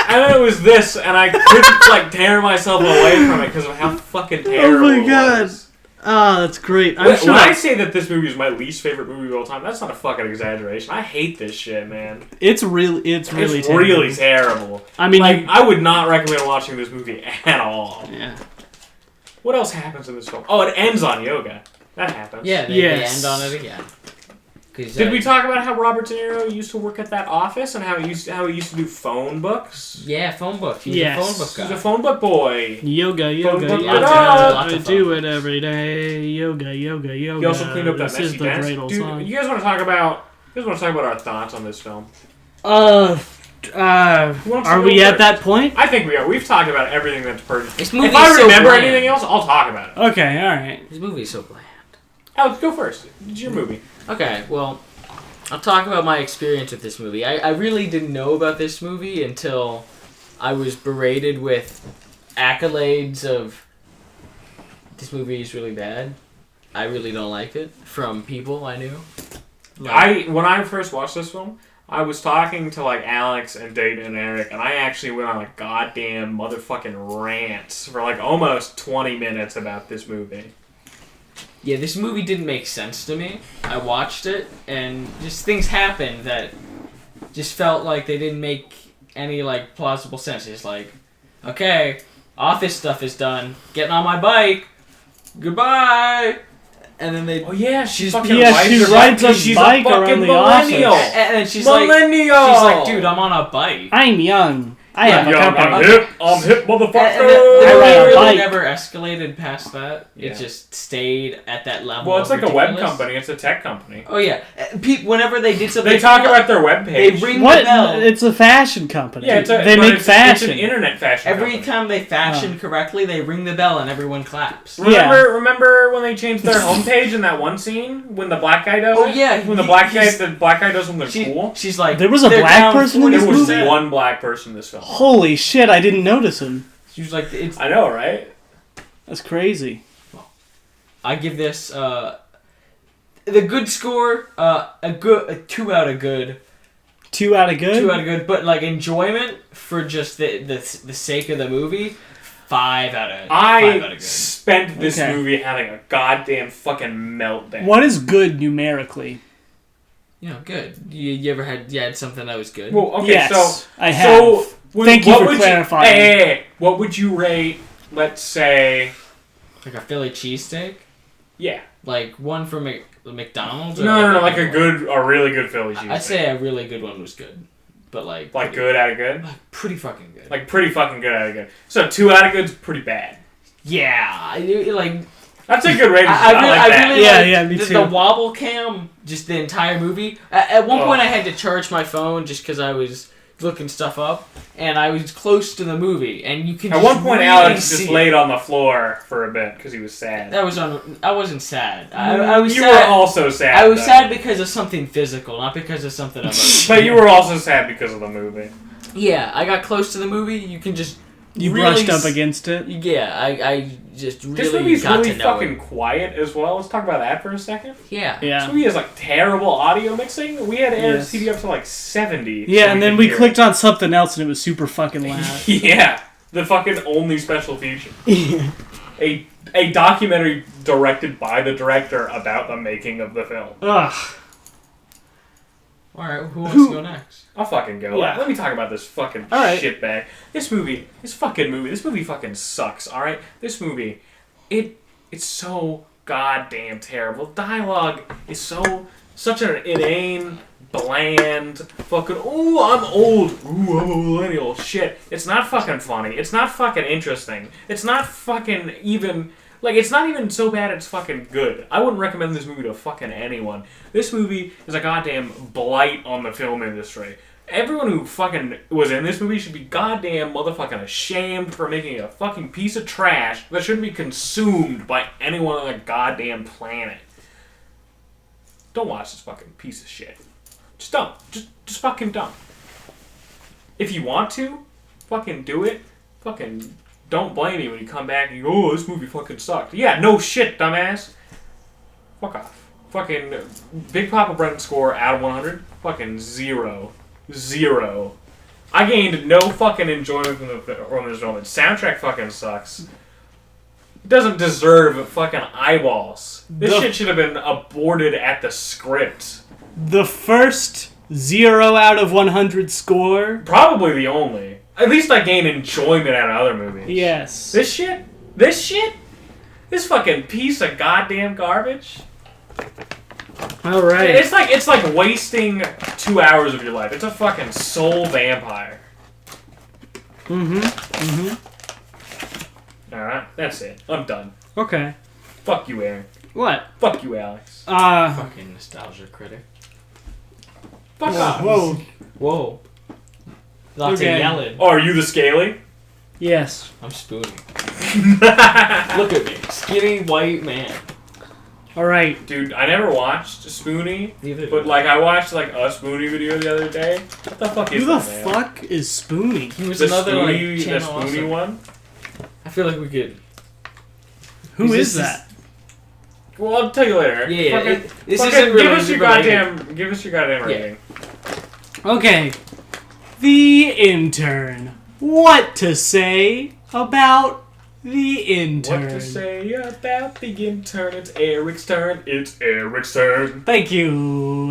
And then it was this, and I couldn't tear myself away from it because of how fucking terrible. Oh my god. It was. Ah, that's great. When I say that this movie is my least favorite movie of all time, that's not a fucking exaggeration. I hate this shit, man. It's really terrible. Really terrible. I mean, I would not recommend watching this movie at all. Yeah. What else happens in this film? Oh, it ends on yoga. That happens. Yeah, they end on it again. Did we talk about how Robert De Niro used to work at that office and how he used to do phone books? Yeah, phone book. He's Yes. a phone book guy. He's a phone book boy. Yoga. Lots I of do fun. it every day. Yoga. He also cleaned up that This messy is the desk. great old Dude, song. you guys want to talk about our thoughts on this film? Are we at first? that point? I think we are. We've talked about everything that's pertinent. This movie If I is so remember bland. anything else, I'll talk about it. Okay, alright. This movie is so bland. Alex, go first. It's your movie. Okay, well, I'll talk about my experience with this movie. I really didn't know about this movie until I was berated with accolades of this movie is really bad. I really don't like it from people I knew. When I first watched this film, I was talking to Alex and Dayton and Eric, and I actually went on a goddamn motherfucking rant for almost 20 minutes about this movie. Yeah, this movie didn't make sense to me. I watched it, and just things happened that just felt like they didn't make any plausible sense. It's okay, office stuff is done. Getting on my bike. Goodbye. And then they. Oh yeah, she's fucking she rides a she's bike a fucking around the millennial. office. And then she's millennial. she's like, dude, I'm on a bike. I'm young. I have a company. I'm hip, motherfucker. And the I movie ride a really bike. never escalated past that. Yeah. It just stayed at that level. Well, it's of like a web ridiculous. company. It's a tech company. Oh yeah, whenever they did something, They talk about their web they page. ring What? the bell. It's a fashion company. Yeah, they make fashion. It's an internet fashion Every company. time they fashion correctly, they ring the bell and everyone claps. Remember when they changed their homepage in that one scene when the black guy does? Oh, it? yeah, when the black guy does when they're cool. She's like, There was a "They're black down person in this There was 40%." one black person in this film. Holy shit! I didn't notice him. She was like, "It's." I know, right? That's crazy. I give this the good score a 2 out of good. 2 out of good. 2 out of good, but enjoyment for just the sake of the movie. 5 out of 5 out of good. Spent this Okay. movie having a goddamn fucking meltdown. What is good numerically? Good. You ever had something that was good? Well, okay, Yes, so I have. Thank you what for would clarifying. Hey, what would you rate? Let's say, Like a Philly cheesesteak? yeah. Like one from McDonald's? Or No, like one? a really good Philly cheesesteak. I'd say a really good one was good. But like pretty, good out of good. pretty fucking good. Like pretty fucking good out of good. So 2 out of good's pretty bad. Yeah, That's a good rating. I really Yeah, like yeah, me the too. wobble cam, just the entire movie. At one point, I had to charge my phone just because I was looking stuff up, and I was close to the movie, and you can. At just one point, really Alex see just it. laid on the floor for a bit because he was sad. I wasn't sad. I was You sad. were also sad. I was though. sad because of something physical, not because of something emotional. But you were also sad because of the movie. Yeah, I got close to the movie. You can just. You really brushed up against it. Yeah, I just really This movie's got really to know fucking it. quiet as well. Let's talk about that for a second. Yeah. This Yeah. movie has terrible audio mixing. We had Eric's Yes. CD up to 70. Yeah, so and then could we hear clicked on something else and it was super fucking loud. it. Yeah, the fucking only special feature. A documentary directed by the director about the making of the film. Ugh. All right, who wants to go next? I'll fucking go. Yeah. Let me talk about this fucking Alright. shitbag. This movie fucking sucks, alright? This movie, it's so goddamn terrible. Dialogue is such an inane, bland, fucking, ooh, I'm old, ooh, I'm a millennial, shit. It's not fucking funny. It's not fucking interesting. It's not fucking even, like, it's not even so bad it's fucking good. I wouldn't recommend this movie to fucking anyone. This movie is a goddamn blight on the film industry. Everyone who fucking was in this movie should be goddamn motherfucking ashamed for making a fucking piece of trash that shouldn't be consumed by anyone on the goddamn planet. Don't watch this fucking piece of shit. Just don't. Just fucking don't. If you want to, fucking do it. Fucking don't blame me when you come back and you go, oh, this movie fucking sucked. Yeah, no shit, dumbass. Fuck off. Fucking Big Papa Brennan score out of 100. Fucking 0. I gained no fucking enjoyment from this film. The soundtrack fucking sucks. It doesn't deserve fucking eyeballs. This shit should have been aborted at the script. The first 0 out of 100 score. Probably the only. At least I gained enjoyment out of other movies. Yes. This fucking piece of goddamn garbage. All right. It's like wasting 2 hours of your life. It's a fucking soul vampire. Alright, that's it. I'm done. Okay. Fuck you, Aaron. What? Fuck you, Alex. Fucking nostalgia critic. Fuck off. Whoa. Lots Okay. of yelling. Oh, are you the Scaly? Yes. I'm Spoonie. Look at me. Skinny white man. All right. Dude, I never watched Spoonie, Neither but like I watched like a Spoonie video the other day. What the fuck is Who the that, man? fuck is Spoonie? He was The another Spoonie, like the channel Spoonie also. one? I feel like we could. Who Is is this- that? Well, I'll tell you later. Yeah, Fucking- this fucking isn't really give us your related. goddamn Yeah. rating. Okay. The Intern. What to say about The Intern? What to say about the intern? It's Eric's turn. It's Eric's turn. Thank you,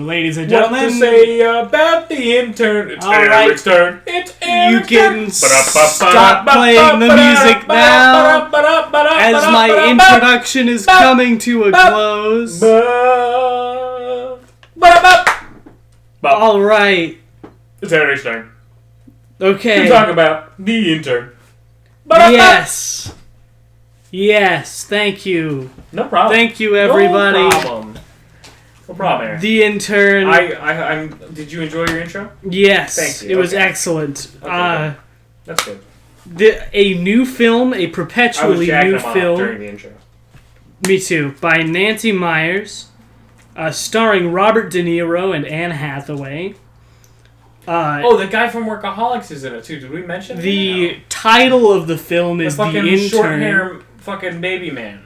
ladies and What gentlemen. to say about the intern? It's All right. Eric's turn. It's You Eric's turn. can stop playing the music now, as my introduction is coming to a close. All right. It's Eric's turn. Okay. To talk about the intern. Yes. Yes. Thank you. No problem. Thank you, everybody. No problem. No problem, Aaron. The Intern. I'm. Did you enjoy your intro? Yes. Thank you. It was Okay. excellent. Okay, That's good. A new film, a I was perpetually jacking new them off film. during the intro. Me too. By Nancy Myers, starring Robert De Niro and Anne Hathaway. Oh, the guy from Workaholics is in it too. Did we mention The him? title of the film No. is The The fucking Intern. short hair fucking baby man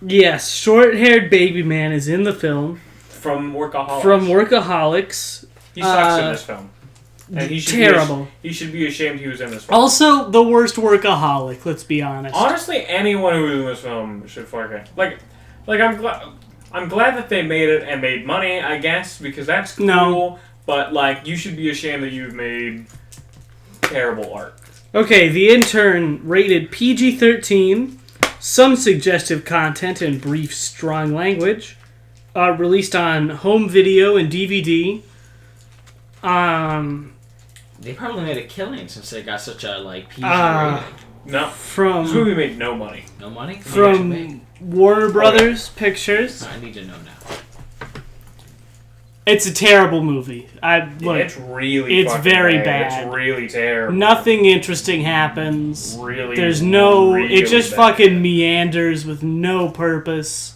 Yes, short-haired baby man is in the film from Workaholics. from Workaholics. He sucks in this film. And he should Terrible. He should be ashamed he was in this film. Also, the worst workaholic. Let's be honest. Honestly, anyone who was in this film should fucking I'm glad that they made it and made money. I guess because that's cool. No. But like, you should be ashamed that you've made terrible art. Okay, The Intern rated PG-13. Some suggestive content and brief, strong language. Released on home video and DVD. They probably made a killing since they got such a like PG Ah. rating. No, this From movie made no money. No money? How much from it make? Warner Brothers Pictures. I need to know now. It's a terrible movie. It's really. it's fucking very bad. bad. It's really terrible. Nothing interesting happens. Really. There's no. Really It just bad. fucking meanders with no purpose.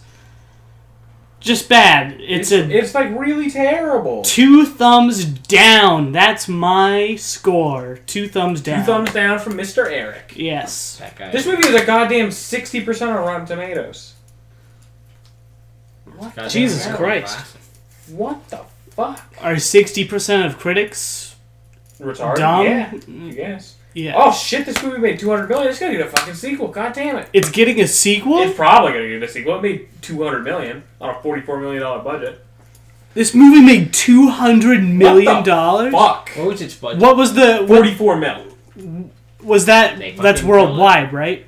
Just bad. It's like really terrible. 2 thumbs down. That's my score. 2 thumbs down. 2 thumbs down from Mr. Eric. Yes. That guy. This movie is a goddamn 60% on Rotten Tomatoes. Goddamn Jesus hell, Christ. classic. What the fuck? Are 60% of critics Retarded? dumb? Yeah, I guess. Yeah. Oh shit, this movie made $200 million. It's gonna get a fucking sequel. God damn it. It's getting a sequel? It's probably gonna get a sequel. It made $200 million on a $44 million budget. This movie made $200 million? Fuck. What was its budget? What was the... 44 mil. Was that... They That's fucking worldwide, right?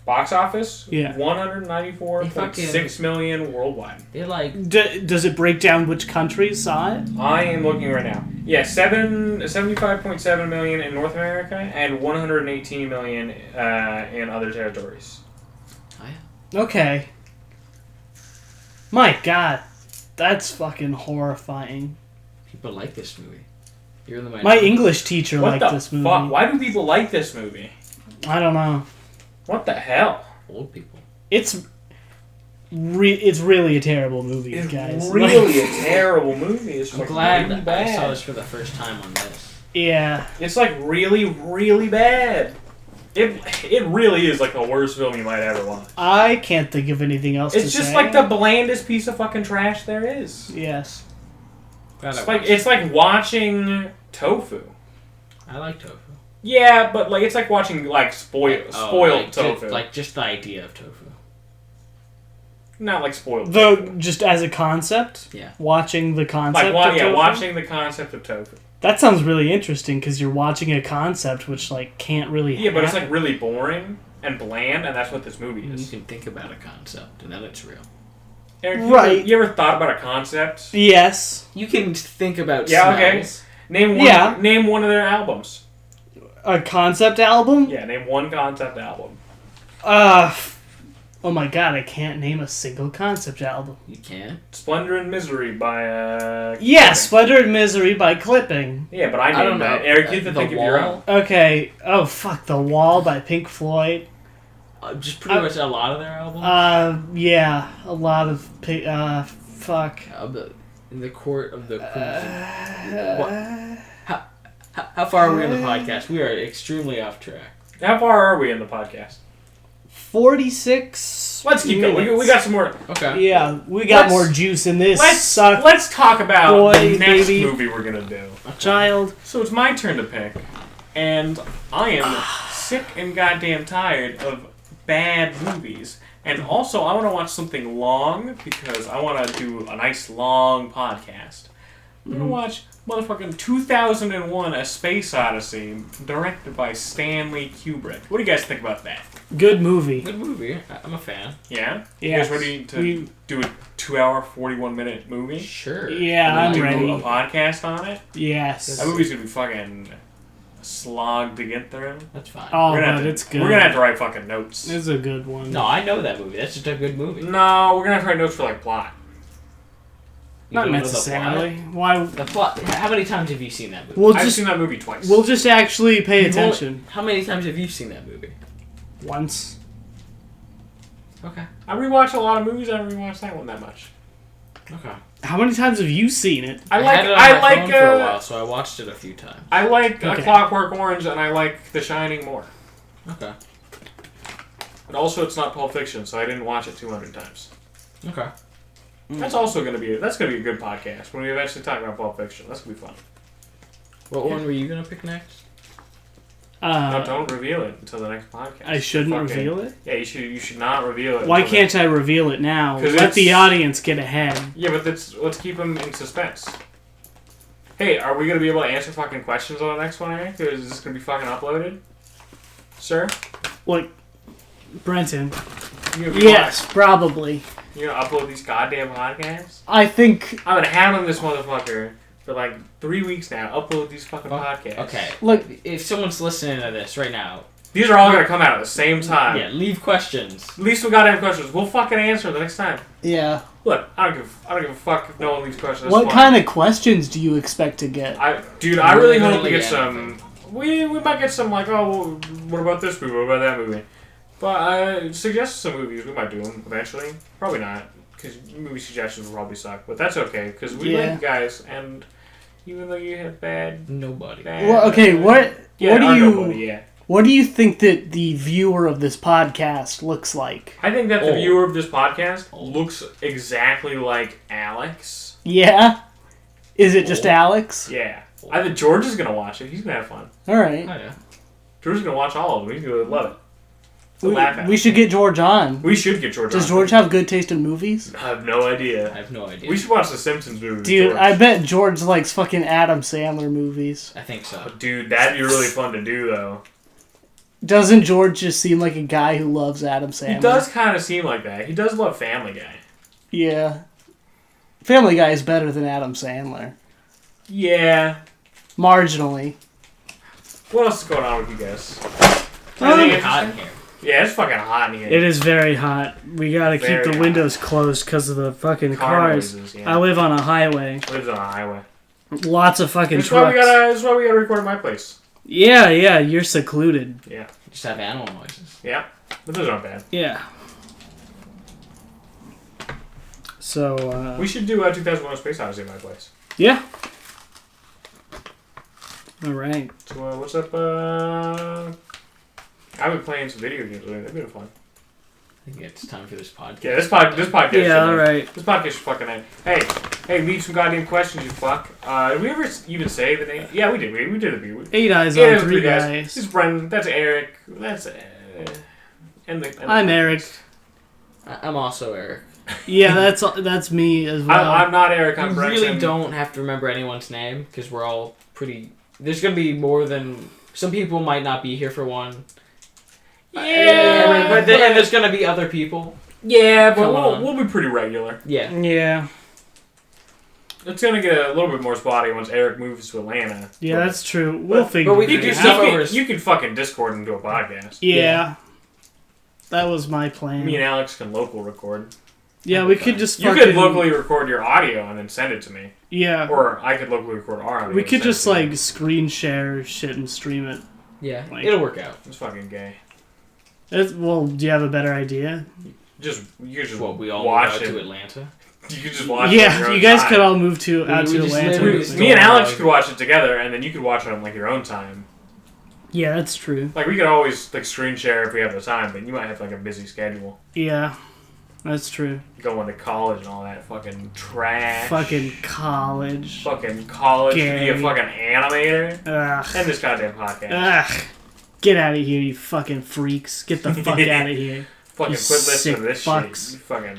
Box office, Yeah. 194.6 million worldwide. They like Does it break down which countries saw it? I am looking right now. Yeah, 75.7 million in North America and 118 million in other territories. Okay. My God, that's fucking horrifying. people like this movie. You're in the My minority. English teacher What liked the this movie. fuck? Why do people like this movie? I don't know. What the hell? Old people. It's really a terrible movie, It's guys. really a terrible movie. It's I'm like glad really I bad. saw this for the first time on this. Yeah. It's like really, really bad. It really is like the worst film you might ever watch. I can't think of anything else to say. It's just like the blandest piece of fucking trash there is. Yes. Glad I watched It's like watching tofu. it. I like tofu. Yeah, but like it's like watching like spoiled like, tofu. Just the idea of tofu. Not like spoiled Though, tofu. just as a concept, Yeah. watching the concept Like of tofu, watching the concept of tofu. that sounds really interesting because you're watching a concept which like can't really Yeah, but it's happen. like really boring and bland, and that's what this movie You is. can think about a concept, and then it's real. Eric, Right. You ever thought about a concept? Yes. You can think about Yeah, okay. smells. Name one. Yeah. Name one of their albums. A concept album? Yeah, name one concept album. Oh my God, I can't name a single concept album. You can. Splendor and Misery by Yeah, Clipping. Splendor and Misery by Clipping. Yeah, but I I don't named that. know. Eric, you have to The think of your Wall? own. Okay. Oh fuck, The Wall by Pink Floyd. Just pretty much a lot of their albums. Yeah, a lot of fuck. In the court of the crimson. How far are we on the podcast? We are extremely off track. How far are we in the podcast? 46. Let's keep going. We got some more. Okay. Yeah, we got Let's- more juice in this. Let's talk about Boy, the next baby. movie we're gonna do. Child. So it's my turn to pick, and I am sick and goddamn tired of bad movies. And also, I want to watch something long because I want to do a nice long podcast. I'm gonna watch motherfucking 2001: A Space Odyssey, directed by Stanley Kubrick. What do you guys think about that? Good movie. Good movie. I'm a fan. Yeah? Yeah. You guys ready to do a 2-hour, 41-minute movie? Sure. Yeah, I'm do ready. a podcast on it? Yes. That movie's gonna be fucking a slog to get through. That's fine. Oh, We're gonna but have to, it's good. We're gonna have to write fucking notes. It's a good one. No, I know that movie. That's just a good movie. No, we're gonna have to write notes for like plot. You Not don't know the necessarily. plot? Why? The plot. How many times have you seen that movie? We'll I've just seen that movie twice. we'll just actually pay You've only- attention How many times have you seen that movie? once. Okay. I rewatch a lot of movies. I don't rewatch that one that much. Okay. How many times have you seen it? I had it on I my like phone for a while, so I watched it a few times. I like Okay. A Clockwork Orange, and I like The Shining more. Okay. But also, it's not Pulp Fiction, so I didn't watch it 200 times. Okay. That's also gonna be a good podcast when we eventually talk about Pulp Fiction. That's gonna be fun. What one were you gonna pick next? No, don't reveal it until the next podcast. I shouldn't Fucking- reveal it? Yeah, you should not reveal it. Why until can't I reveal it now? 'Cause Let the it's- audience get ahead. Yeah, but let's keep them in suspense. Hey, are we gonna be able to answer fucking questions on the next one, Eric? Is this gonna be fucking uploaded, sir? Like, Brenton. You gonna Yes, probably. You gonna upload these goddamn podcasts? I think. I've been hounding this motherfucker for like 3 weeks now. Upload these fucking podcasts. Okay. Look, If someone's listening to this right now, These are all gonna come out at the same time. yeah, leave questions. At least we goddamn questions. We'll fucking answer the next time. yeah. Look, I don't give a fuck if no one leaves questions. That's What fine. kind of questions do you expect to get? I really hope we Literally get some. We might get some like, oh, well, what about this movie? What about that movie? But suggest some movies. We might do them eventually. Probably not, because movie suggestions will probably suck. But that's okay, because we Yeah. like you guys, and even though you have bad. Nobody. Well, okay, what Yeah, what do our you nobody, yeah. what do you think that the viewer of this podcast looks like? I think that the Oh. viewer of this podcast looks exactly like Alex. Yeah? Is it just Alex? Yeah. I think George is gonna watch it. He's gonna have fun. All right. Oh yeah. George is gonna watch all of them. He's gonna love it. He'll laugh at We it. should get George on. We should get George. Does on. George have good taste in movies? I have no I idea. have no idea. We should watch the Simpsons movie. with Dude, George. I bet George likes fucking Adam Sandler movies. I think so. Dude, that'd be really fun to do, though. Doesn't George just seem like a guy who loves Adam Sandler? He does kind of seem like that. He does love Family Guy. Yeah. Family Guy is better than Adam Sandler. Yeah. Marginally. What else is going on with you guys? It's hot in here. Yeah, it's fucking hot in here. It is very hot. We gotta keep the windows closed because of the fucking cars. Noises, yeah. I live on a highway. Lives on a highway. Lots of fucking That's trucks. this is why we gotta record at my place. Yeah, you're secluded. Yeah. Just have animal noises. Yeah. But those aren't bad. Yeah. So, we should do 2001: Space Odyssey at my place. Yeah. Alright. So, what's up, I've been playing some video games lately. They've been fun. I think it's time for this podcast. Yeah, this podcast. Yeah, alright. This podcast is fucking in. Hey, leave some goddamn questions, you fuck. Did we ever even say the name? Yeah, we did. We did the 8 eyes on 3 guys. This is Brendan. That's Eric. That's I'm Eric. I'm also Eric. Yeah, that's me as well. I'm not Eric. I'm You Brendan. really don't have to remember anyone's name because we're all pretty. There's gonna be more than some people might not be here for one. Yeah, but there's gonna be other people. Yeah, but Come we'll be pretty regular. Yeah. Yeah. It's gonna get a little bit more spotty once Eric moves to Atlanta. Yeah, that's true. We'll figure but we it could do out. stuff over. You can fucking Discord into a podcast. Yeah. That was my plan. Me and Alex can local record. Yeah, we could just You fucking... could locally record your audio and then send it to me. Yeah. Or I could locally record our audio. We and could send just, it to like, you. screen share shit and stream it. Yeah, Like- it'll work out. It's fucking gay. Well, do you have a better idea? You could just What, we all watch moved out it. to Atlanta? You could just watch it. on your Yeah, own you guys time. could all move out We to just Atlanta. literally- Me and Alex could watch it together, and then you could watch it on like your own time. Yeah, that's true. Like we could always like screen share if we have the time, but you might have like a busy schedule. Yeah, that's true. Going to college and all that fucking trash. Fucking college. Fucking college to be a Gay. fucking animator. Ugh. And this goddamn podcast. Ugh. Get out of here, you fucking freaks. Get the fuck out of here. Fucking You quit listening to sick this fucks. shit. You fucking